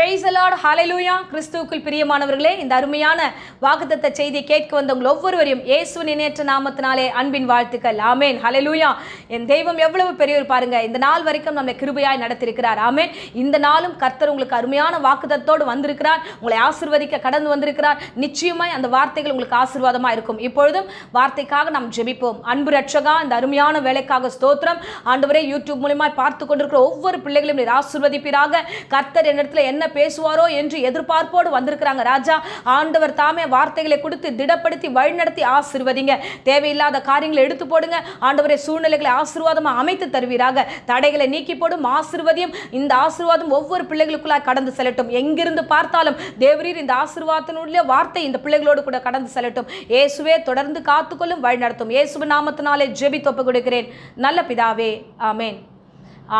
Praise the Lord, hallelujah. கிறிஸ்துவுக்குள் பிரியமானவர்களே, இந்த அருமையான வாக்குத்தத்த செய்தியை கேட்க வந்தவங்க ஒவ்வொருவரையும் இயேசுவின் இணையற்ற நாமத்தினாலே அன்பின் வாழ்த்துக்கள். ஆமென், ஹalleluya. என் தெய்வம் எவ்வளவு பெரியவர் பாருங்க. இந்த நாள் வரைக்கும் நம்மை கிருபையாய் நடத்தியிருக்கிறார். ஆமென். இந்த நாளும் கர்த்தர் உங்களுக்கு அருமையான வாக்குத்தத்தோடு வந்திருக்கிறார். உங்களை ஆசீர்வதிக்க கடந்து வந்திருக்கிறார். நிச்சயமாய் அந்த வார்த்தைகள் உங்களுக்கு ஆசீர்வாதமாக இருக்கும். இப்பொழுதும் வார்த்தைக்காக நாம் ஜெபிப்போம். அன்பு ரட்சகா, இந்த அருமையான வேலைக்காக ஸ்தோத்திரம். ஆண்டவரே, யூடியூப் மூலமாய் பார்த்து கொண்டிருக்கிற ஒவ்வொரு பிள்ளைகளையும் நீர் ஆசீர்வதிப்பீராக. கர்த்தர் என்னிடத்தில் என்ன பேசுவாரோ என்று எதிர்பார்ப்போடு வந்திருக்கிறாங்க ராஜா. ஆண்டவர் தாமே வார்த்தைகளை கொடுத்து திடப்படுத்தி வழிநடத்தி ஆசீர்வதிங்க. தேவையில்லாத காரியங்களை எடுத்து போடுங்க ஆண்டவரே. சூழ்நிலைகளை ஆசீர்வாதமாக அமைத்து தருவீராக. தடைகளை நீக்கி போடும் ஆசீர்வதியும். இந்த ஆசீர்வாதம் ஒவ்வொரு பிள்ளைகளுக்குள்ளாய் கடந்து செல்லட்டும். எங்கிருந்து பார்த்தாலும் தேவரீர் இந்த ஆசீர்வாதத்தினுடைய வார்த்தை இந்த பிள்ளைகளோடு கூட கடந்து செல்லட்டும். இயேசுவே தொடர்ந்து காத்துக்கொள்ளும், வழி நடத்தும். இயேசுவின் நாமத்தினாலே ஜெபித்து ஒப்புக் கொடுக்கிறேன் நல்ல பிதாவே. ஆமென்,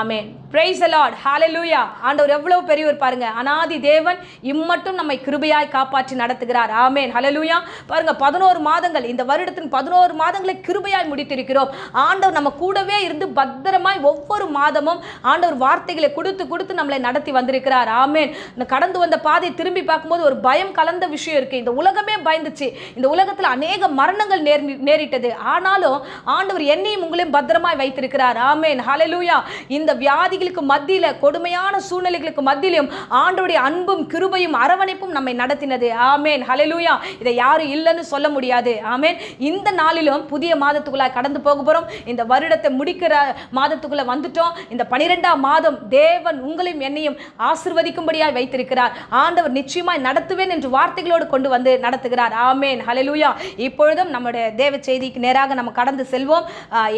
ஆமென். Praise the Lord, hallelujah. ஆண்டவர் எவ்வளவு பெரியவர் பாருங்க. அநாதி தேவன் இம்மட்டும் நம்மை கிருபையாய் காப்பாற்றி நடத்துகிறார். ஆமென், ஹalleluya. பாருங்க, 11 மாதங்கள், இந்த வருடத்தின் 11 மாதங்களை கிருபையாய் முடித்திருக்கிறோம். ஆண்டவர் நம்ம கூடவே இருந்து பத்திரமாய் ஒவ்வொரு மாதமும் ஆண்டவர் வார்த்தைகளை கொடுத்து நம்மளை நடத்தி வந்திருக்கிறார். ஆமென். கடந்து வந்த பாதையை திரும்பி பார்க்கும்போது ஒரு பயம் கலந்த விஷயம் இருக்கு. இந்த உலகமே பயந்துச்சு. இந்த உலகத்தில் அநேக மரணங்கள் நேரிட்டது. ஆனாலும் ஆண்டவர் என்னையும் உங்களையும் பத்திரமாய் வைத்திருக்கிறார். ஆமென், ஹalleluya. இந்த வியாதிகளுக்கு மத்தியில, கொடுமையான சூழ்நிலைகளுக்கு மத்தியிலும் ஆண்டவருடைய அன்பும் கிருபையும் அரவணைப்பும் நம்மை நடத்தினது. ஆமென், ஹalleluya. இதை யாரும் இல்லைன்னு சொல்ல முடியாது. ஆமென். இந்த நாளிலும் புதிய மாதத்துக்குள்ள கடந்து போக போறோம். இந்த வருடத்தை முடிக்கிற மாதத்துக்குள்ள வந்துட்டோம். இந்த 12ஆம் மாதம் தேவன் உங்களையும் என்னையும் ஆசீர்வதிக்கும்படியாய் வைத்திருக்கிறார். ஆண்டவர் நிச்சயமாய் நடத்துவேன் என்று வார்த்தைகளோடு கொண்டு வந்து நடத்துகிறார். ஆமென், ஹalleluya. இப்பொழுதும் நம்முடைய தேவ செய்திக்கு நேராக நம்ம கடந்து செல்வோம்.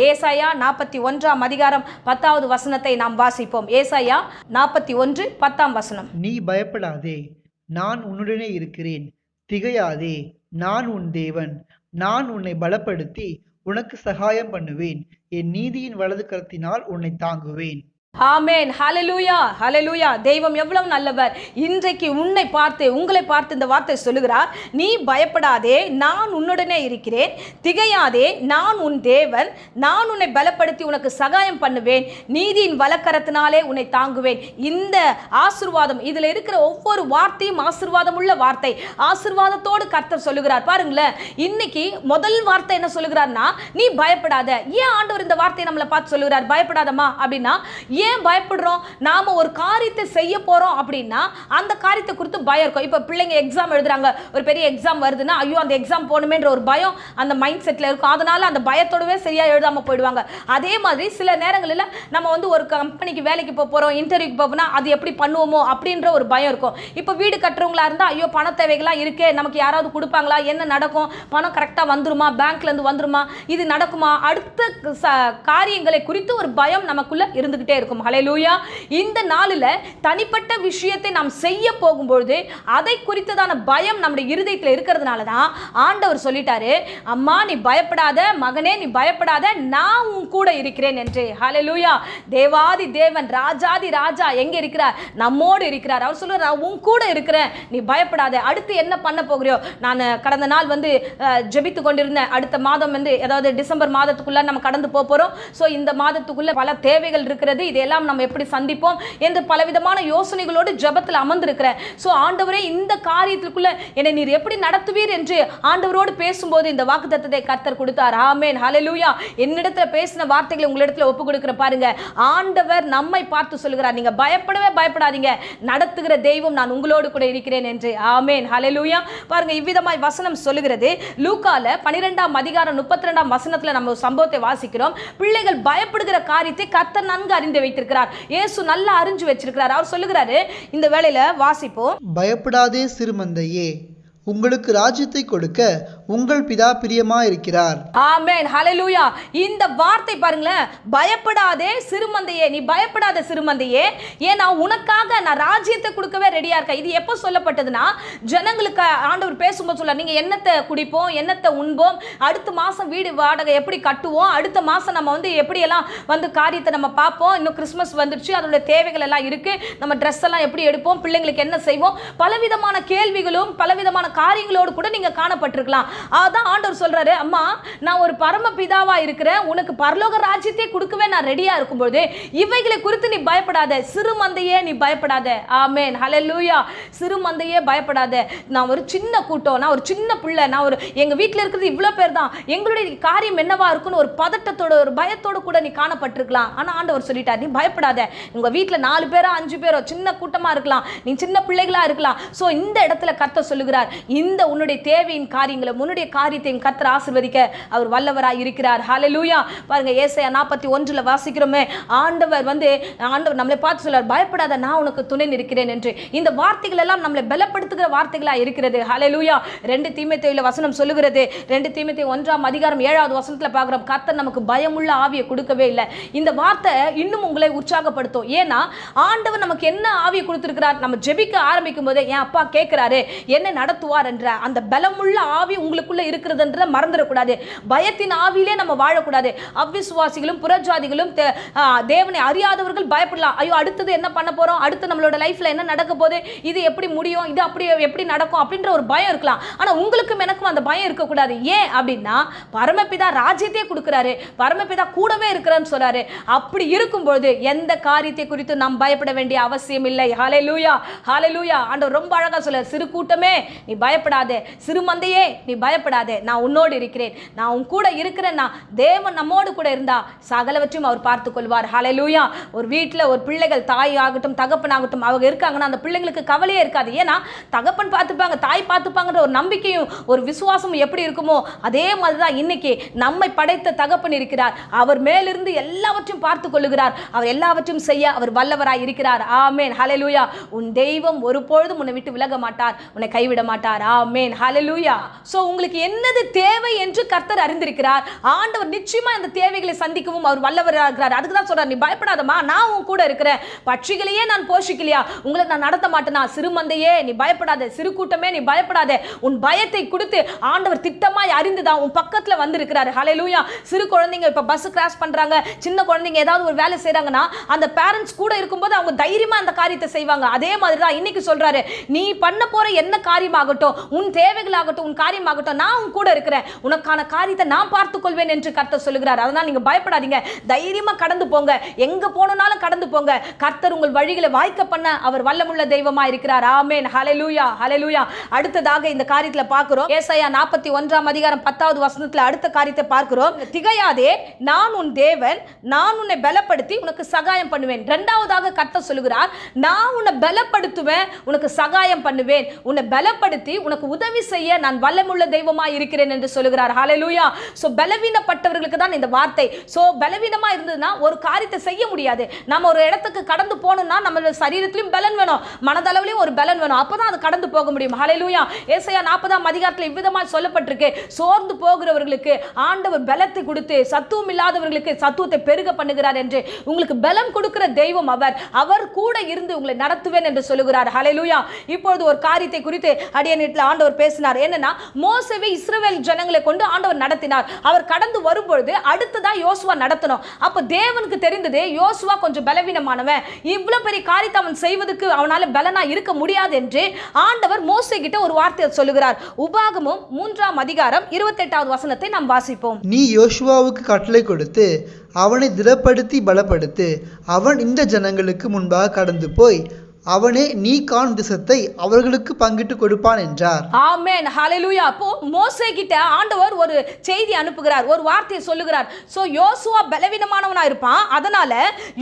ஏசாயா 41ஆம் அதிகாரம் 10வது வசனத்தை நாம் வாசிப்போம். ஏசாயா 41 10ஆம் வசனம். நீ பயப்படாதே, நான் உன்னுடனே இருக்கிறேன். திகையாதே, நான் உன் தேவன். நான் உன்னை பலப்படுத்தி உனக்கு சகாயம் பண்ணுவேன். என் நீதியின் வலது கரத்தினால் உன்னை தாங்குவேன். ஆமென், ஹalleluya, ஹalleluya. தெய்வம் எவ்வளவு நல்லவர். இன்றைக்கு உன்னை பார்த்து, உங்களை பார்த்து இந்த வார்த்தை சொல்லுகிறார். நீ பயப்படாதே, நான் உன்னுடனே இருக்கிறேன். திகையாதே, நான் உன் தேவன். நான் உன்னை பலப்படுத்தி உனக்கு சகாயம் பண்ணுவேன். நீதியின் வலக்கரத்தினாலே உன்னை தாங்குவேன். இந்த ஆசீர்வாதம், இதுல இருக்கிற ஒவ்வொரு வார்த்தையும் ஆசீர்வாதம் உள்ள வார்த்தை. ஆசீர்வாதத்தோடு கர்த்தர் சொல்லுகிறார். பாருங்களேன், இன்னைக்கு முதல் வார்த்தை என்ன சொல்லுகிறார்னா, நீ பயப்படாத. ஏன் ஆண்டவர் இந்த வார்த்தையை நம்மளை பார்த்து சொல்லுகிறார் பயப்படாதமா அப்படின்னா? ஏன் பயப்படுறோம்? நாம ஒரு காரியத்தை செய்ய போறோம் அப்படின்னா அந்த காரியத்தை குறித்து பயம் இருக்கும். இப்ப பிள்ளைங்க எக்ஸாம் எழுதுறாங்க, ஒரு பெரிய எக்ஸாம் வருதுன்னா ஐயோ அந்த எக்ஸாம் போகணுமேன்ற ஒரு பயம் அந்த மைண்ட் செட்ல இருக்கும். அதனால அந்த பயத்தோடவே சரியா எழுதாம போயிடுவாங்க. அதே மாதிரி சில நேரங்களில் நம்ம வந்து ஒரு கம்பெனிக்கு வேலைக்கு போறோம், இன்டர்வியூக்கு போனா அது எப்படி பண்ணுவோமோ அப்படின்ற ஒரு பயம் இருக்கும். இப்ப வீடு கட்டுறவங்களா இருந்தா ஐயோ பண தேவைகளா இருக்கே, நமக்கு யாராவது கொடுப்பாங்களா, என்ன நடக்கும், பணம் கரெக்டா வந்துருமா, பேங்க்ல இருந்து வந்துருமா, இது நடக்குமா, அடுத்த காரியங்களை குறித்து ஒரு பயம் நமக்குள்ள இருந்துகிட்டே இருக்கும். ஹல்லேலூயா. இந்த நாளில் தனிப்பட்ட விஷயத்தை நாம் செய்ய போகும்பொழுது அதை குறித்ததான பயம் நம்முடைய இருதயத்தில் இருக்கிறதுனால தான் ஆண்டவர் சொல்லிட்டாரு, அம்மா நீ பயப்படாத, மகனே நீ பயப்படாத, நான் உன் கூட இருக்கிறேன் என்று. ஹல்லேலூயா. தேவாதி தேவன், ராஜாதி ராஜா எங்க இருக்கிறார்? நம்மோடு இருக்கிறார். அவர் சொல்லுறார், நான் உன் கூட இருக்கிறேன், நீ பயப்படாத. அடுத்து என்ன பண்ண போகிறியோ? நான் கடந்த நாள் வந்து ஜெபித்து கொண்டிருந்தேன். அடுத்த மாதம் வந்து அதாவது டிசம்பர் மாதத்துக்குள்ள நம்ம கடந்து போறோம். ஸோ இந்த மாதத்துக்குள்ள பல தேவைகள் இருக்கிறது. இதெல்லாம் நம்ம எப்படி சந்திப்போம் என்று பலவிதமான யோசனைகளோடு ஜெபத்தில் அமர்ந்திருக்கிறேன். ஸோ ஆண்டவரே, இந்த காரியத்துக்குள்ள என்னை நீர் எப்படி நடத்துவீர் என்று ஆண்டவரோடு பேசும்போது இந்த வாக்குத்தத்தத்தை கர்த்தர் கொடுத்தார். ஆமென், ஹல்லேலூயா. என்னிடத்தில் பேசின வார்த்தைகளை உங்களிடத்தில் ஒப்பு கொடுக்கிற பாருங்க. ஆண்டவர் நம்மை பார்த்து சொல்லுகிறார், நீங்க பயப்படவே பயப்படாதீங்க, நடத்துகிற தெய்வம் நான் உங்களோடு கூட இருக்கிறேன் என்று. ஆமென், ஹல்லேலூயா. பாருங்க, இவ்விதமாய் வசனம் சொல்லுகிறது. லூக்கால 12ஆம் அதிகாரம் 32ஆம் வசனத்துல நம்ம சம்பவத்தை வாசிக்கிறோம். பிள்ளைகள் பயப்படுகிற காரியத்தை கர்த்தர் நன்கு அறிந்து வைத்திருக்கிறார். இயேசு நல்லா அறிஞ்சு வச்சிருக்கிறார். அவர் சொல்லுகிறாரு, இந்த வேளையில வாசிப்போம். பயப்படாதே சிறுமந்தையே, உங்களுக்கு ராஜ்யத்தை கொடுக்க உங்கள் பிதா பிரியமா இருக்கிறார். ஆமென், ஹல்லேலூயா. இந்த வார்த்தை பாருங்களேன், பயப்படாதே சிறுமந்தையே, நீ பயப்படாத சிறுமந்தையே, ஏன்னா உனக்காக நான் ராஜ்யத்தை கொடுக்கவே ரெடியா இருக்கேன். இது எப்போ சொல்லப்பட்டதுன்னா, ஜனங்களுக்கு ஆண்டவர் பேசும்போது சொல்ல, நீங்க என்னத்தை குடிப்போம், என்னத்தை உண்போம், அடுத்த மாசம் வீடு வாடகை எப்படி கட்டுவோம், அடுத்த மாசம் நம்ம வந்து எப்படியெல்லாம் வந்து காரியத்தை நம்ம பார்ப்போம், இன்னும் கிறிஸ்மஸ் வந்துருச்சு, அதோட தேவைகள் எல்லாம் இருக்கு, நம்ம ட்ரெஸ் எல்லாம் எப்படி எடுப்போம், பிள்ளைங்களுக்கு என்ன செய்வோம், பலவிதமான கேள்விகளும் பலவிதமான காரியங்களோடு கூட நீங்க காணப்பட்டிருக்கலாம். அதான் ஆண்டவர் சொல்றாரு, அம்மா நான் ஒரு பரமபிதாவா இருக்கிறேன், உனக்கு பரலோக ராஜ்யத்தை கொடுக்கவே நான் ரெடியா இருக்கும்போது இவைகளை குறித்து நீ பயப்படாத, சிறு மந்தையே நீ பயப்படாத. ஆமென், ஹல்லேலூயா. சிறு மந்தையே பயப்படாத. நான் ஒரு சின்ன கூட்டம், நான் ஒரு சின்ன பிள்ளை, நான் ஒரு எங்க வீட்டில் இருக்கிறது இவ்வளோ பேர் தான், எங்களுடைய காரியம் என்னவா இருக்குன்னு ஒரு பதட்டத்தோட ஒரு பயத்தோடு கூட நீ காணப்பட்டிருக்கலாம். ஆனால் ஆண்டவர் சொல்லிட்டார், நீ பயப்படாத. உங்க வீட்டில் 4 பேரோ 5 பேரோ சின்ன கூட்டமா இருக்கலாம், நீ சின்ன பிள்ளைகளா இருக்கலாம். ஸோ இந்த இடத்துல கர்த்தர் சொல்லுகிறார், இந்த உன்னுடைய தேவையின் காரியங்களை, உன்னுடைய காரியத்தையும் கர்த்தர் ஆசீர்வதிக்க அவர் வல்லவராய் இருக்கிறார். ஹல்லேலூயா. பாருங்க, ஏசாயா 41 வாசிக்கிறோமே, ஆண்டவர் நம்மளை பார்த்து சொல்றார், பயப்படாத, நான் உனக்கு துணை நிற்கிறேன் என்று. இந்த வார்த்தைகள் எல்லாம் நம்மளை பலப்படுத்துகிற வார்த்தைகளா இருக்கிறது. ஹல்லேலூயா. 2 தீமோத்தேயுல வசனம் சொல்லுகிறது, 2 தீமோத்தேயு 1:7 வசனத்துல பார்க்கிறோம், கர்த்தர் நமக்கு பயமுள்ள ஆவியை கொடுக்கவே இல்லை. இந்த வார்த்தை இன்னும் உங்களை உற்சாகப்படுத்தும். ஏன்னா ஆண்டவர் நமக்கு என்ன ஆவியை கொடுத்திருக்கிறார், நம்ம ஜெபிக்க ஆரம்பிக்கும் போதே என் அப்பா கேட்கிறாரு என்ன நடத்துவார் என்ற அந்த பலமுள்ள ஆவி உங்களுக்குள்ள இருக்கிறதுன்றதை மறந்துடக்கூடாது. பயத்தின் ஆவியிலே நம்ம வாழக்கூடாது. அவ்விசுவாசிகளும் புறஜாதிகளும் தேவனை அறியாதவர்கள் பயப்படலாம். ஐயோ, அடுத்தது என்ன பண்ண போறோம், அடுத்து நம்மளோட லைஃப்ல என்ன நடக்க போகுது, இது எப்படி முடியும், இது அப்படி எப்படி நடக்கும் அப்படின்ற ஒரு பயம் இருக்கலாம். ஆனா உங்களுக்கும் எனக்கும் அந்த பயம் இருக்கக்கூடாது. ஏன் அப்படின்னா பரமபிதா ராஜ்யத்தையே கொடுக்கிறாரு, பரமபிதா கூடவே இருக்கிறான்னு சொல்றாரு. அப்படி இருக்கும்போது எந்த காரியத்தை குறித்து நாம் பயப்பட வேண்டிய அவசியம் இல்லை. ஹல்லேலூயா, ஹல்லேலூயா. ஆண்டவர் ரொம்ப அழகா சொல்றார், சிறு கூட்டமே நீ பயப்படாதே, சிறு மந்தையே நீ பயப்படாதே, நான் உன்னோடு இருக்கிறேன், நான் உன் கூட இருக்கிறேன்னா. தேவன் நம்மோடு கூட இருந்தா சகலவற்றையும் அவர் பார்த்துக் கொள்வார். ஹல்லேலூயா. ஒரு வீட்டில் ஒரு பிள்ளைகள், தாய் ஆகட்டும் தகப்பன் ஆகட்டும், அவங்க இருக்காங்கன்னா அந்த பிள்ளைங்களுக்கு கவலையே இருக்காது. ஏன்னா தகப்பன் பார்த்துப்பாங்க, தாய் பார்த்துப்பாங்கன்ற ஒரு நம்பிக்கையும் ஒரு விசுவாசமும் எப்படி இருக்குமோ அதே மாதிரிதான் இன்னைக்கு நம்மை படைத்த தகப்பன் இருக்கிறார். அவர் மேலிருந்து எல்லாவற்றையும் பார்த்து கொள்ளுகிறார். அவர் எல்லாவற்றையும் செய்ய அவர் வல்லவராய் இருக்கிறார். ஆமென், ஹல்லேலூயா. உன் தெய்வம் ஒருபொழுதும் உன்னை விட்டு விலக மாட்டார், உன்னை கைவிட மாட்டார். ஆமென், ஹல்லேலூயா. சோ உங்களுக்கு என்னது தேவை என்று கர்த்தர் அறிந்திருக்கிறார். ஆண்டவர் நிச்சயமா அந்த தேவைகளை சந்திக்கவும் அவர் வல்லவராக இருக்கிறார். அதுக்கு தான் சொல்றார், நீ பயப்படாதமா, நான் உன் கூட இருக்கிறேன். பட்சிகளையே நான் போஷிக்கலையா, உங்களை நான் நடத்த மாட்டேனா? சிறு மந்தையே நீ பயப்படாத, சிறு கூட்டமே நீ பயப்படாத. உன் பயத்தை கொடுத்து ஆண்டவர் திட்டமாய் அறிந்துதான் உன் பக்கத்துல வந்திருக்கிறார். ஹல்லேலூயா. சிறு குழந்தைங்க இப்ப பஸ் கிராஸ் பண்றாங்க, சின்ன குழந்தைங்க ஏதாவது ஒரு வேலை செய்றாங்கன்னா அந்த பேரண்ட்ஸ் கூட இருக்கும்போது அவங்க தைரியமா அந்த காரியத்தை செய்வாங்க. அதே மாதிரி தான் இன்னைக்கு சொல்றாரு, நீ பண்ண போற என்ன காரியமாகட்டும், உன் தேவைகளாகட்டும், உன் காரியமாகட்டும், நான் உன் கூட இருக்கிறேன், உனக்கான காரியத்தை நான் பார்த்துக் கொள்வேன் என்று கர்த்தர் சொல்லுகிறார். அதனால நீங்க பயப்படாதீங்க, தைரியமா கடந்து போங்க, எங்க போனாலும் கடந்து போங்க. கர்த்தர் உங்கள் வழிகளை வாய்க்க பண்ண அவர் வல்லமுள்ள தெய்வமா இருக்கிறார். ஆமென், ஹல்லேலூயா, ஹல்லேலூயா. அடுத்ததாக இந்த காரியத்துல பார்க்கிறோம், ஏசாயா 41:10 வசனத்துல அடுத்த காரியத்தை பார்க்கிறோம், திகையாதே, நான் உன் தேவன், நான் உன்னை பலப்படுத்தி உனக்கு சகாயம் பண்ணுவேன். இரண்டாவதாக கர்த்தர் சொல்லுகிறார், நான் உன்னை பலப்படுத்துவேன், உனக்கு சகாயம் பண்ணுவேன், உன்னை பலப்படுத்தி உனக்கு உதவி செய்ய நான் வல்லமுள்ள தெய்வமா இருக்கிறேன் என்று சொல்லுகிறார். ஹல்லேலூயா. சோ பலவீனப்பட்டவர்களுக்கு தான் இந்த வார்த்தை. சோ பலவீனமா இருந்ததுன்னா ஒரு காரியத்தை செய்ய முடியாது. நம்ம ஒரு இடத்துக்கு கடந்து போகணும்னா நம்ம சரீரத்திலும் பலன் வேணும், மனதளவிலும் ஒரு பலன் வேணும், அப்பதான் அது கடந்து போக முடியும். ஹல்லேலூயா. ஏசாயா 40 இவ்விதமாக சொல்லப்பட்டிருக்கு, சோர்ந்து போகிறவர்களுக்கு ஆண்டவர் பலத்தை கொடுத்து சத்துவம் இல்லாதவர்களுக்கு சத்துவத்தை பெருக பண்ணுகிறார் என்று. உங்களுக்கு பலம் கொடுக்கிற தெய்வம் அவர் கூட இருந்து உங்களை நடத்துவேன் என்று சொல்லுகிறார். ஹல்லேலூயா. இப்பொழுது ஒரு காரியத்தை குறித்து அடியேனிடத்தில் ஆண்டவர் பேசினார். என்னன்னா, மோசேவை இஸ்ரவேல் ஜனங்களை கொண்டு ஆண்டவர் நடத்தினார். அவர் கடந்து வரும்பொழுது அடுத்ததா யோசுவா நடத்தணும். அப்ப தேவனுக்கு தெரிந்தது, யோசுவா கொஞ்சம் பலவீனமானவன், இவ்வளவு பெரிய காரியத்தை அவன் செய்வதற்கு அவனால பலனா இருக்க முடியாது என்று ஆண்டவர் மோசே கிட்ட ஒரு வார்த்தையை சொல்லுகிறார். உபாகமம் 3:28 வசனத்தை நாம் வாசிப்போம். நீ யோசுவாவுக்கு கட்டளை கொடுத்து அவனை திடப்படுத்தி பலப்படுத்து, அவன் இந்த ஜனங்களுக்கு முன்பாக கடந்து போய் அவனே நீ காணும் தேசத்தை அவர்களுக்கு பங்கிட்டு கொடுப்பான் என்றார். ஆமென், ஹல்லேலூயா. அப்போ மோசே கிட்ட ஆண்டவர் ஒரு செய்தி அனுப்புகிறார், ஒரு வார்த்தையை சொல்லுகிறார். சோ யோசுவா பலவீனமானவனா இருப்பான், அதனால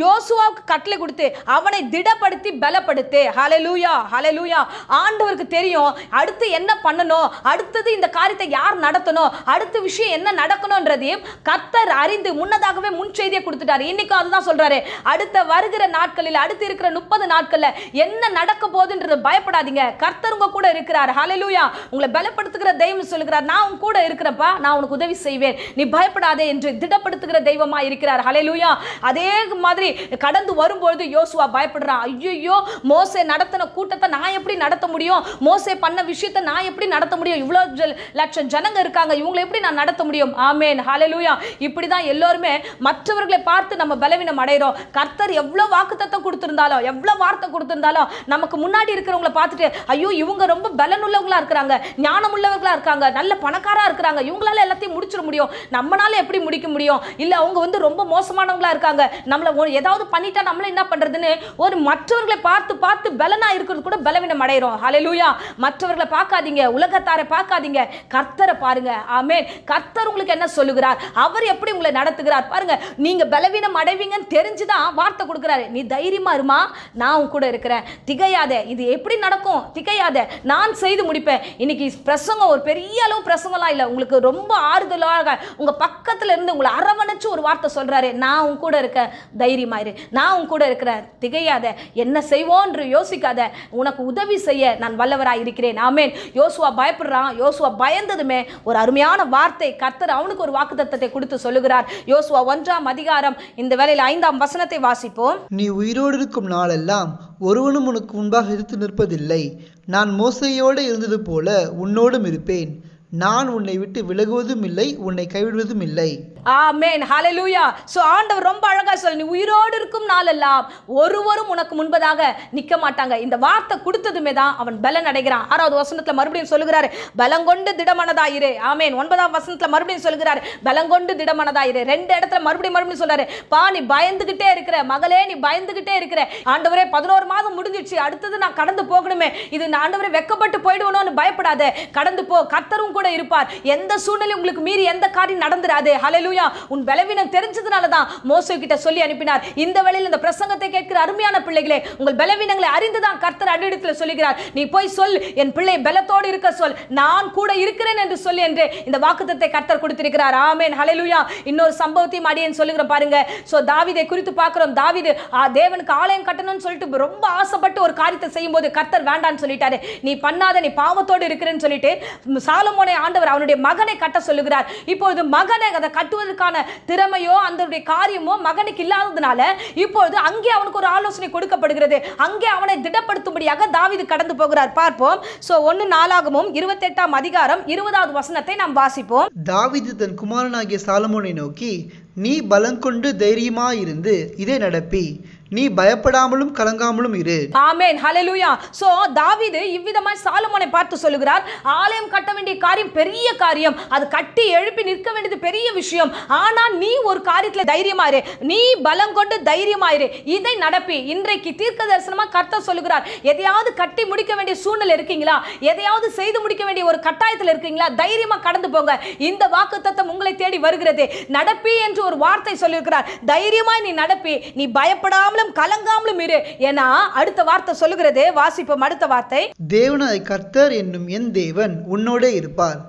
யோசுவாவுக்கு கட்டளை கொடுத்து அவனை திடப்படுத்தி பலப்படுத்து. ஹல்லேலூயா, ஹல்லேலூயா. ஆண்டவருக்கு தெரியும் அடுத்து என்ன பண்ணணும், அடுத்தது இந்த காரியத்தை யார் நடத்தணும், அடுத்த விஷயம் என்ன நடக்கணும்ன்றதையும் கர்த்தர் அறிந்து முன்னதாகவே முன் செய்தியை கொடுத்துட்டாரு. இன்னைக்கு அதுதான் சொல்றாரு, அடுத்த வருகிற நாட்களில், அடுத்து இருக்கிற 30 நாட்கள்ல என்ன நடக்க போகுதுன்றது பயப்படாதீங்க, கர்த்தர் உங்க கூட இருக்கிறார். ஹல்லேலூயா. உங்களை பலப்படுத்துகிற தெய்வம் சொல்லுகிறார், நான் உன் கூட இருக்கிறப்பா, நான் உனக்கு உதவி செய்வேன், நீ பயப்படாதே என்று திடப்படுத்துகிற தெய்வமா இருக்கிறார். ஹல்லேலூயா. அதே மாதிரி கடந்து வரும்பொழுது யோசுவா பயப்படுறான். ஐயோ, மோசே நடத்தின கூட்டத்தை நான் எப்படி நடத்த முடியும், மோசே பண்ண விஷயத்தை நான் எப்படி நடத்த முடியும், இவ்வளவு லட்சம் ஜனங்க இருக்காங்க, இவங்களை எப்படி நான் நடத்த முடியும். ஆமென், ஹல்லேலூயா. இப்படிதான் எல்லோருமே மற்றவர்களை பார்த்து நம்ம பலவீனம் அடைகிறோம். கர்த்தர் எவ்வளவு வாக்குத்தத்தம் கொடுத்திருந்தாலும், எவ்வளவு வார்த்தை கொடுத்திருந்தாலும் இருந்தாலும் நமக்கு முன்னாடி இருக்கிறவங்களை பார்த்துட்டு ஐயோ இவங்க ரொம்ப பலனுள்ளவங்களா இருக்கிறாங்க, ஞானம் உள்ளவர்களா இருக்காங்க, நல்ல பணக்காரா இருக்கிறாங்க, இவங்களால எல்லாத்தையும் முடிச்சிட முடியும், நம்மளால எப்படி முடிக்க முடியும், இல்ல அவங்க வந்து ரொம்ப மோசமானவங்களா இருக்காங்க, நம்மள ஏதாவது பண்ணிட்டா நம்மள என்ன பண்றதுன்னு ஒரு மற்றவர்களை பார்த்து பார்த்து பலனா இருக்கிறது கூட பலவீனம் அடைகிறோம். ஹல்லேலூயா. மற்றவர்களை பார்க்காதீங்க, உலகத்தாரை பார்க்காதீங்க, கர்த்தரை பாருங்க. ஆமென். கர்த்தர் உங்களுக்கு என்ன சொல்லுகிறார், அவர் எப்படி உங்களை நடத்துகிறார் பாருங்க. நீங்க பலவீனம் அடைவீங்கன்னு தெரிஞ்சுதான் வார்த்தை கொடுக்கிறாரு. நீ தைரியமா இருமா, நான் உன் கூட இருக்கிறேன், திகையாத, இது எப்படி நடக்கும் திகையாத, நான் செய்து முடிப்பேன். இன்னைக்கு பிரசங்கம் ஒரு பெரிய அளவு பிரசங்கம்லாம் இல்லை, உங்களுக்கு ரொம்ப ஆறுதலாக உங்க பக்கத்துல இருந்து உங்களை அரவணைச்சு ஒரு வார்த்தை சொல்றாரு, நான் உன் கூட இருக்க, தைரியமா இரு, நான் உன் கூட இருக்கிறேன், திகையாத, என்ன செய்வோன்று யோசிக்காத, உனக்கு உதவி செய்ய நான் வல்லவராய் இருக்கிறேன். ஆமென். யோசுவா பயப்படுறான். யோசுவா பயந்ததுமே ஒரு அருமையான வார்த்தை கர்த்தர் அவனுக்கு ஒரு வாக்குத்தத்தத்தை கொடுத்து சொல்லுகிறார். யோசுவா 1ஆம் அதிகாரம் இந்த வேளையில் 5ஆம் வசனத்தை வாசிப்போம். நீ உயிரோடு இருக்கும் நாளெல்லாம் ஒருவனும் உனக்கு முன்பாக எதிர்த்து நிற்பதில்லை. நான் மோசேயோடு இருந்தது போல உன்னோடும் இருப்பேன். நான் உன்னை விட்டு விலகுவதும் இல்லை, உன்னை கைவிடுவதும் இல்லை. ஆமென். ஹல்லேலூயா. சோ ஆண்டவர் ரொம்ப அழகா சொல்லி, நீ உயிரோடு இருக்கும் நாளெல்லாம் ஒருவரும் உனக்கு முன்பதாக நிக்க மாட்டாங்க. இந்த வார்த்தை கொடுத்ததுமே தான் அவன் பலன் அடைகிறான். 6வது வசனத்துல மறுபடியும் சொல்லுகிறாரு, பலங்கொண்டு திடமனதாயிரு. ஆமென். 9ஆம் வசனத்துல மறுபடியும் சொல்லுகிறாரு, பலங்கொண்டு திடமனதாயிரு. 2 இடத்துல மறுபடியும் சொல்றாரு, பா நீ பயந்துகிட்டே இருக்கிற மகளே, நீ பயந்துகிட்டே இருக்கிற, ஆண்டவரே 11 மாதம் முடிஞ்சிடுச்சு, அடுத்தது நான் கடந்து போகணுமே, இது நான் ஆண்டவரே வெக்கப்பட்டு போயிடுவனோன்னு பயப்படாத, கடந்து போ, கர்த்தரும் கூட இருப்பார். எந்த சூழ்நிலை உங்களுக்கு மீறி எந்த காரியம் நடந்துராது. ஹல்லேலூயா. உன் பலவீனம் தெரிஞ்சதுனால தான் மோசே கிட்ட சொல்லி அனுப்பினார். இந்த வேளையில் இந்த பிரசங்கத்தை கேட்கிற அருமையான பிள்ளைகளே, உங்கள் பலவீனங்களை அறிந்துதான் கர்த்தர் அடிடத்தில் சொல்லுகிறார், நீ போய் சொல், என் பிள்ளை பலத்தோடு இருக்க சொல், நான் கூட இருக்கிறேன் என்று சொல்லி என்று இந்த வாக்குத்தத்தை கர்த்தர் கொடுத்திருக்கிறார். ஆமென். ஹல்லேலூயா. இன்னொரு சம்பவத்தையும் அடியேன் சொல்லுகிறேன் பாருங்க. சோ தாவீதை குறித்து பார்க்கிறோம். தாவீது தேவனுக்கு ஆலயம் கட்டணும்னு சொல்லிட்டு ரொம்ப ஆசைப்பட்டு ஒரு காரியத்தை செய்யும்போது கர்த்தர் வேண்டான்னு சொல்லிட்டாரு. நீ பண்ணாத, நீ பாவத்தோடு இருக்கிறேன்னு சொல்லிட்டு சாலமோனை ஆண்டவர் அவனுடைய மகனை கட்ட சொல்லுகிறார். இப்பொழுது மகனை அதை கட்டுவதற்கான திறமையோ அந்த காரியமோ மகனுக்கு இல்லாததுனால இப்பொழுது அங்கே அவனுக்கு ஒரு ஆலோசனை கொடுக்கப்படுகிறது. அங்கே அவனை திடப்படுத்தும்படியாக தாவீது கடந்து போகிறார். பார்ப்போம். சோ 1 நாளாகமும் 28ஆம் அதிகாரம் 20வது வசனத்தை நாம் வாசிப்போம். தாவீது தன் குமாரனாகிய சாலமோனை நோக்கி, நீ பலங்கொண்டு தைரியமாயிருந்து இதை நடப்பி, நீ பயப்படாமலும் கலங்காமலும் இரு. ஆமென். ஹல்லேலூயா. சோ தாவீது இவ்விதமாய் சாலமோனை பார்த்து சொல்லுகிறார், ஆலயம் கட்ட வேண்டிய காரியம் பெரிய காரியம், அது கட்டி எழுப்பி நிற்க வேண்டியது பெரிய விஷயம். ஆனா நீ ஒரு காரியத்துல தைரியமா இரு, நீ பலம் கொண்டு தைரியமா இரு, இதை நடப்பி. இன்றைக்கு தீர்க்க தரிசனமா கர்த்தர் சொல்லுகிறார், எதையாவது கட்டி முடிக்க வேண்டிய சூழ்நிலை இருக்கீங்களா, எதையாவது செய்து முடிக்க வேண்டிய ஒரு கட்டாயத்தில் இருக்கீங்களா, தைரியமா கடந்து போங்க. இந்த வாக்குத்தத்தம் உங்களை தேடி வருகிறது. நடப்பி என்று ஒரு வார்த்தை சொல்லியிருக்கிறார். தைரியமாய் நீ நடப்பி, நீ பயப்படாமலும் கலங்காமலும் இரு. ஏன்னா அடுத்த வார்த்தை சொல்லுகிறது, வாசிப்போம் அடுத்த வார்த்தை. தேவனாய் கர்த்தர் என்னும் என் தேவன் உன்னோடே இருப்பார்.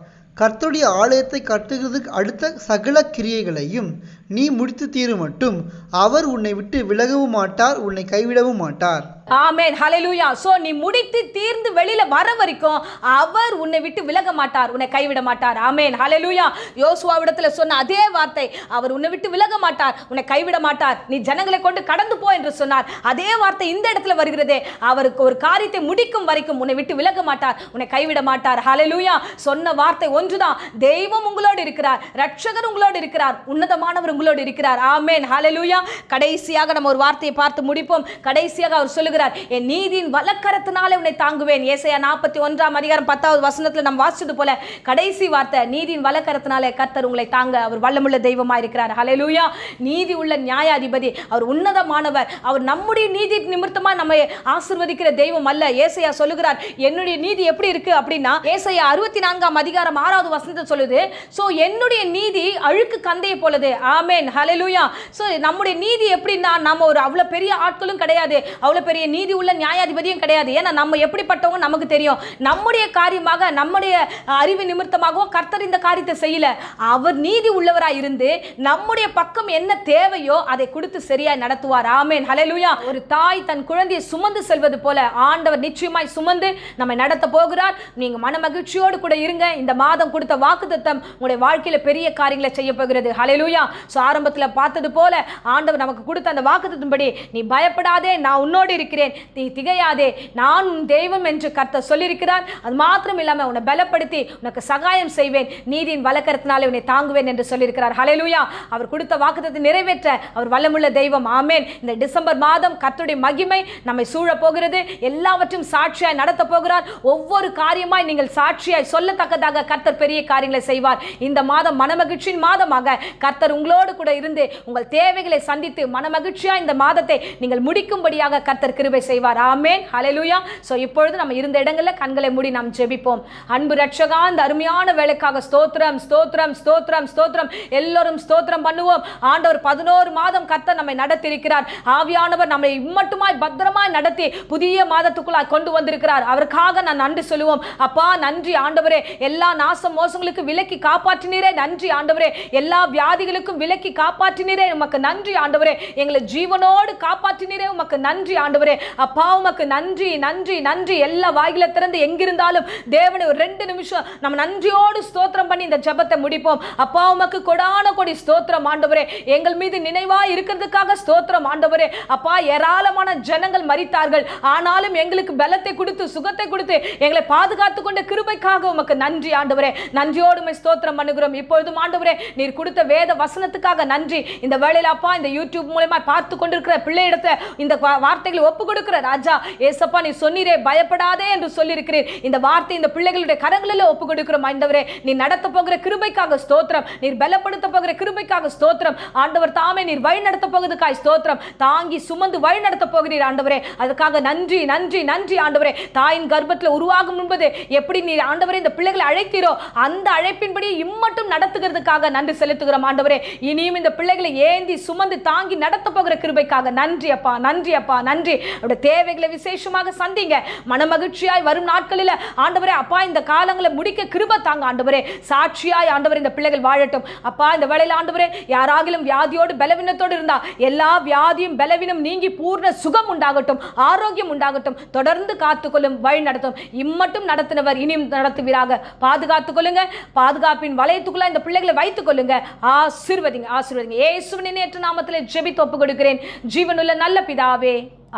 கர்த்தருடைய ஆலயத்தை கட்டுகிறதுக்கு அடுத்த சகல கிரியைகளையும் நீ முடித்து தீரும் மட்டும் அவர் உன்னை விட்டு விலகவும் மாட்டார், உன்னை கைவிடவும் மாட்டார். ஆமென். ஹல்லேலூயா. சோ நீ முடித்து தீர்ந்து வெளியில வர வரைக்கும் அவர் உன்னை விட்டு விலக மாட்டார், உன்னை கைவிட மாட்டார். ஆமென். ஹல்லேலூயா. யோசுவாவிடத்துல சொன்ன அதே வார்த்தை, அவர் உன்னை விட்டு விலக மாட்டார், உன்னை கைவிட மாட்டார், நீ ஜனங்களை கொண்டு கடந்து போ என்று சொன்னார். அதே வார்த்தை இந்த இடத்துல வருகிறது, அவருக்கு ஒரு காரியத்தை முடிக்கும் வரைக்கும் உன்னை விட்டு விலக மாட்டார், உன்னை கைவிட மாட்டார். ஹல்லேலூயா. சொன்ன வார்த்தை ஒன்றுதான், தெய்வம் உங்களோடு இருக்கிறார், ரட்சகர் உங்களோடு இருக்கிறார், உன்னதமானவர் உங்களோடு இருக்கிறார். ஆமென். ஹல்லேலூயா. கடைசியாக நம்ம ஒரு வார்த்தையை பார்த்து முடிப்போம். கடைசியாக அவர் சொல்லுகிறார், என் நீதியின் வலக்கரத்தினாலே உன்னை தாங்குவேன். ஏசாயா 41ஆம் அதிகாரம் 10வது வசனத்துல நாம் வாசிச்சது போல கடைசி வார்த்தை, நீதியின் வலக்கரத்தினாலே கர்த்தர் உங்களை தாங்க அவர் வல்லமுள்ள தெய்வமா இருக்கிறார். ஹல்லேலூயா. நீதி உள்ள நியாயாதிபதி, அவர் உன்னதமானவர், அவர் நம்முடைய நீதி நிமித்தமா நம்மை ஆசீர்வதிக்கிற தெய்வம் அல்ல. ஏசாயா சொல்லுகிறார், என்னுடைய நீதி எப்படி இருக்கு அப்படின்னா, ஏசாயா 64ஆம் அதிகாரம் 6வது வசனத்தை சொல்லுது, சோ என்னுடைய நீதி அழுக்கு கந்தையை போலது. ஆமென். ஹல்லேலூயா. சோ நம்முடைய நீதி எப்படின்னா, நம்ம ஒரு அவ்வளவு பெரிய ஆட்களும் கிடையாது, அவ்வளவு பெரிய நீதி உள்ள நியாயாதிபதியும் கிடையாது. ஏன்னா நம்ம எப்படிப்பட்டவங்க நமக்கு தெரியும். நம்முடைய காரியமாக நம்முடைய அறிவு நிமித்தமாகவும் கர்த்தர் இந்த காரியத்தை செய்யல. அவர் நீதி உள்ளவராய் இருந்து நம்முடைய பக்கம் என்ன தேவையோ அதை கொடுத்து சரியாய் நடத்துவார். ஆமென். ஹல்லேலூயா. ஒரு தாய் தன் குழந்தையை சுமந்து செல்வது போல ஆண்டவர் நிச்சயமாய் சுமந்து நம்மை நடத்த போகிறார். நீங்க மன மகிழ்ச்சியோடு கூட இருங்க. இந்த மாதம் கொடுத்த வாக்குத்தத்தம் உங்களுடைய வாழ்க்கையில பெரிய காரியங்களை செய்ய போகிறது. ஹல்லேலூயா. சோ ஆரம்பத்துல பார்த்தது போல ஆண்டவர் நமக்கு கொடுத்த அந்த வாக்குத்தத்தம்படி, நீ பயப்படாதே, நான் உன்னோடு இருக்கிறேன், இருக்கிறேன், நீ திகையாதே, நான் உன் தெய்வம் என்று கர்த்தர் சொல்லியிருக்கிறார். அது மாத்திரம் இல்லாமல் உன்னை பலப்படுத்தி உனக்கு சகாயம் செய்வேன், நீதியின் வலக்கரத்தினாலே உன்னை தாங்குவேன் என்று சொல்லியிருக்கிறார். ஹல்லேலூயா. அவர் கொடுத்த வாக்குத்தத்தத்தை நிறைவேற்ற அவர் வல்லமுள்ள தெய்வம். ஆமென். இந்த டிசம்பர் மாதம் கர்த்தருடைய மகிமை நம்மை சூழ போகிறது. எல்லாவற்றையும் சாட்சியாய் நடத்த போகிறார். ஒவ்வொரு காரியமாய் நீங்கள் சாட்சியாய் சொல்லத்தக்கதாக கர்த்தர் பெரிய காரியங்களை செய்வார். இந்த மாதம் மனமகிழ்ச்சியின் மாதமாக கர்த்தர் உங்களோடு கூட இருந்து உங்கள் தேவைகளை சந்தித்து மனமகிழ்ச்சியா இந்த மாதத்தை நீங்கள் முடிக்கும்படியாக கர்த்தர் கிருபை செய்வார். ஆமென். ஹல்லேலூயா. சோ இப்பொழுது நம்ம இருந்த இடங்களில் கண்களை மூடி நாம் ஜெபிப்போம். அன்பு ரட்சகா, இந்த அருமையான வேலைக்காக ஸ்தோத்திரம் ஸ்தோத்திரம் ஸ்தோத்திரம் ஸ்தோத்திரம். எல்லோரும் ஸ்தோத்திரம் பண்ணுவோம். ஆண்டவர் 11 மாதம் கர்த்தர் நம்மை நடத்தியிருக்கிறார். ஆவியானவர் நம்மை இம்மட்டுமாய் பத்திரமாய் நடத்தி புதிய மாதத்துக்குள்ளாய் கொண்டு வந்திருக்கிறார். அவருக்காக நான் நன்றி சொல்லுவோம். அப்பா நன்றி ஆண்டவரே. எல்லா நாசம் மோசங்களுக்கு விலக்கி காப்பாற்றினீரே, நன்றி ஆண்டவரே. எல்லா வியாதிகளுக்கும் விலக்கி காப்பாற்றினீரே, உமக்கு நன்றி ஆண்டவரே. எங்களை ஜீவனோடு காப்பாற்றினீரே, உமக்கு நன்றி ஆண்டவரே. அப்பா உமக்கு நன்றி நன்றி நன்றி. எல்லா வாய்களை திறந்து எங்கிருந்தாலும் தேவனை ஒரு 2 நிமிஷம் நம்ம நன்றியோடு ஸ்தோத்திரம் பண்ணி இந்த ஜெபத்தை முடிப்போம். அப்பா உமக்கு கொடான கொடி ஸ்தோத்திரம் ஆண்டவரே. எங்கள் மீது நினைவாய் இருக்கிறதுக்காக ஸ்தோத்திரம் ஆண்டவரே. அப்பா ஏராளமான ஜனங்கள் மரித்தார்கள், ஆனாலும் எங்களுக்கு பலத்தை கொடுத்து சுகத்தை கொடுத்து எங்களை பாதுகாத்து கொண்ட கிருபைக்காக உமக்கு நன்றி ஆண்டவரே. நன்றியோடு உம்மை ஸ்தோத்திரம் பண்ணுகிறோம். இப்பொழுதும் ஆண்டவரே நீர் கொடுத்த வேத வசனத்துக்காக நன்றி. இந்த வேளையில அப்பா இந்த யூடியூப் மூலமா பார்த்து கொண்டிருக்கிற பிள்ளையிடத்தை இந்த வார்த்தைகளை ஒப்பு கொடுக்கிற ராஜா ஏசப்பா, நீ சொன்னீரே பயப்படாதே என்று சொல்லியிருக்கிறீர். இந்த வார்த்தை இந்த பிள்ளைகளுடைய கரங்களில் ஒப்பு கொடுக்கிறோம் ஆண்டவரே. நீ நடத்த போகிற கிருபைக்காக ஸ்தோத்திரம், நீர் பலப்படுத்த போகிற கிருபைக்காக ஸ்தோத்திரம் ஆண்டவர். தாமே நீர் வழி நடத்த போகிறதுக்காக ஸ்தோத்திரம். தாங்கி சுமந்து வழி நடத்த போகிறீர் ஆண்டவரே. அதுக்காக நன்றி நன்றி நன்றி ஆண்டவரே. தாயின் கர்ப்பத்தில் உருவாகும் முன்பது எப்படி நீர் ஆண்டவரே இந்த பிள்ளைகளை அழைத்தீரோ அந்த அழைப்பின்படி இம்மட்டும் நடத்துகிறதுக்காக நன்றி செலுத்துகிறோம் ஆண்டவரே. இனியும் இந்த பிள்ளைகளை ஏந்தி சுமந்து தாங்கி நடத்த போகிற கிருபைக்காக நன்றி அப்பா, நன்றி அப்பா, நன்றி. அவருடைய தேவைகளை விசேஷமாக சந்திங்க. மனமகிழ்ச்சியாய் வரும் நாட்களில் ஆண்டவரே அப்பா இந்த காலங்களை முடிக்க கிருபை தாங்க ஆண்டவரே. சாட்சியாய் ஆண்டவரே இந்த பிள்ளைகள் வாழட்டும் அப்பா. இந்த வேளையில் ஆண்டவரே யாராகிலும் வியாதியோடு பலவீனத்தோடு இருந்தா எல்லா வியாதியும் பலவீனம் நீங்கி பூர்ண சுகம் உண்டாகட்டும், ஆரோக்கியம் உண்டாகட்டும். தொடர்ந்து காத்துக்கொள்ளும், வழி நடத்தும். இம்மட்டும் நடத்தினவர் இனியும் நடத்துவீராக. பாதுகாத்துக் கொள்ளுங்க. பாதுகாப்பின் வளையத்துக்குள்ள இந்த பிள்ளைகளை வைத்துக் கொள்ளுங்க. ஆசீர்வதிங்க ஆசீர்வதிங்க. இயேசுவின் நேற்று நாமத்தில் ஜெபித்து ஒப்புக் கொடுக்கிறேன் ஜீவனுள்ள நல்ல பிதாவே.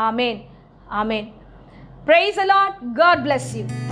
ஆமென் ஆமென். Praise the Lord. God bless you.